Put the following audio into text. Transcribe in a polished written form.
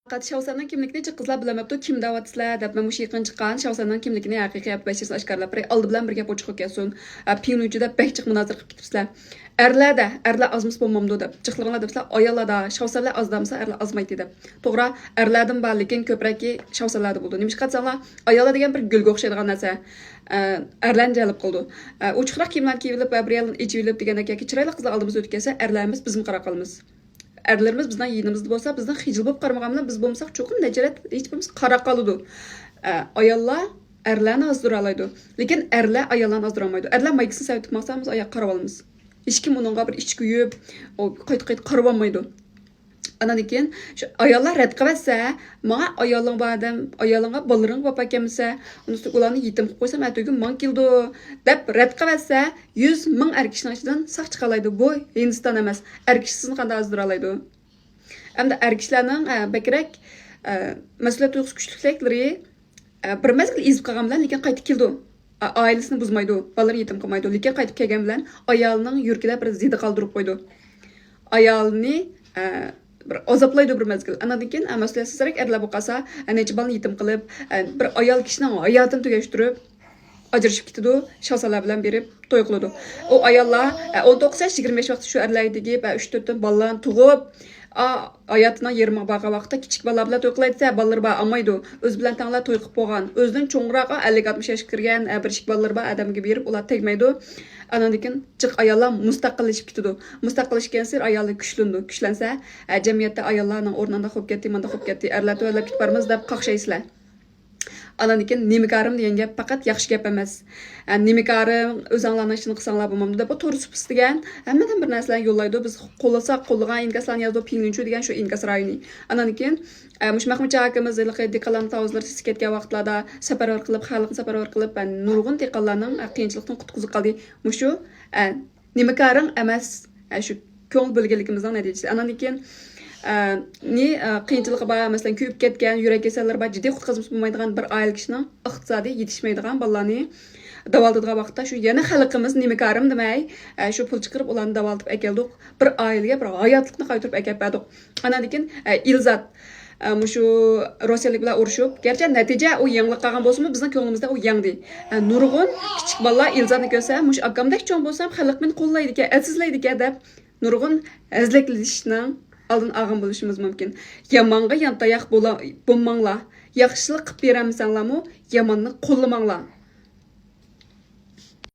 Şavsanın kimlikini chi qizlar bilamabdi, kim da'vatsizlar deb mana shu yaqin chiqqan Şavsanın kimligini haqiqiy bashir oshkorlab beray. Oldi bilan birga pochiq kelsin. Pinuvchida behchiq munozir qilib ketibsizlar. Erlar azmis bo'lmamdi deb. Chiqliqlar debsizlar, ayollarda Şavsanlar azdamsa, erlar azmaydi deb. To'g'ri, erlardan bor, lekin ko'praki Şavsanlarda bo'ldi. Nima qilsanglar, ayollar degan bir gulga o'xshaydigan narsa. Erlarni jalb qildi. Uchiqroq kiyimlar kiyilib, Gabriel ichilib degan yoki chiroyli qizlar oldimizga o'tib kelsa, erlarimiz bizim qara qolamiz. Erlerimiz bizden yiyinimizde olsa, bizden hicil bulup qarmağımla biz bulmasak çoxun neceret hiç bulmaz qara qalıdı. Ayollar erlerini azduralaydı. Lekin erler ayollarni azduramaydı. Erler maykisini sevip tutmaqsamız ayak qarab alamiz. Hiç kim onunla bir iç güyüp, qayt qarab almaydı. Anan ekan, şu ayollar rad qilsa, menga ayolning badam, ayolingga bolaring bop ekanmisa, unisi ularni yetim qilib qo'ysam, atugin men keldi deb rad qilsa, 100 ming erkishning ichidan saq chiqalaydi. Bu Hindiston emas. Erkishsizni qanday azdiralaydi? Hamda erkishlarning bakrak mas'uliyat tuyg'usi kuchliklari bir mezgil ezib qolgan bilan lekin qaytib keldi. Ailesini buzmaydi, bolalar yetim qilmaydi. Lekin qaytib kelgan bilan ayolning yuragida bir zidi qoldirib qo'ydi. Ayolni bir azaplaydı bir mezgil. Anadan keyin mas'uliyatsizroq erlar bo'lsa, necha balni yetim qilib, bir ayol kishining hayotini tugashtirib, ajrashib ketdi, Şavsanlar bilan berib to'y qiladi. O ayollar 19 yosh 25 vaqt shu erlardagi 3-4 ta bolalarni tug'ib, hayotini 20 baqa vaqtda kichik bolalar bilan to'y qilayotsa, bolalar bor olmaydi. O'z bilan tanglar to'y qilib bo'lgan. O'zining cho'ngroq 50-60 yoshga kirgan bir kichik bolalar bor, odamga berib, ular tegmaydi. Anandikin chiq ayollar mustaqillashib ketdi. Mustaqillashgan sir ayollar kuchlandi. Kuchlansa, jamiyatda ayollarning o'rnida xo'p ketdi, menda xo'p ketdi, erlar to'ylab ketib boramiz deb qaqshaysizlar. Anandikin nimikarim degan gap faqat yaxshi gap emas. Nimikarim o'zinglarning ishini qilsanglar bo'lmamdi deb to'g'ri supis degan hammadan bir narsalarni yo'llaydi. Biz qo'llasak qo'llagan inkaslarni yozib pingunchu degan shu inkas rayoni. Anandikin mush Mahmudjon akamiz deqalan tavuzlar siz ketgan vaqtlarda safarvar qilib, xalqni safarvar qilib, nurg'un deqalarning qiyinchilikdan qutqizib qoldi. Mushu nimikarim emas, shu ko'ngil bo'lganligimizning natijasi. Anandikin qiyinchiligi bor, masalan, kuyib ketgan, yurak kasallari bor, jiddiy qutqazib bo'lmaydigan bir oila kishining iqtisodiy yetishmaydigan bolalarni davoladigan vaqtda shu yana xalqimiz nimakarim demay, shu pul chiqarib ularni davolatib akeldik. Bir oilaga bir hayotlikni qaytarib akelib berdik. Anandikin Ilzat mushu Rossiyalik bilan urushib, gerçi natija u yangilik qolgan bo'lsa-mu, bizning ko'nglimizda u yangdi. Nurg'un kichik bolalar Ilzatni ko'rsa, mush akamdek cho'ng bo'lsam, xalq meni qo'llaydi ekan, azizlaydi ekan deb nurg'un azlaklashning oldin ag'im bo'lishimiz mumkin. Yamonga yantayoq bo'lmanglar. Yaxshilik qilib beramisanlarmi, yomonni qo'llamanglar.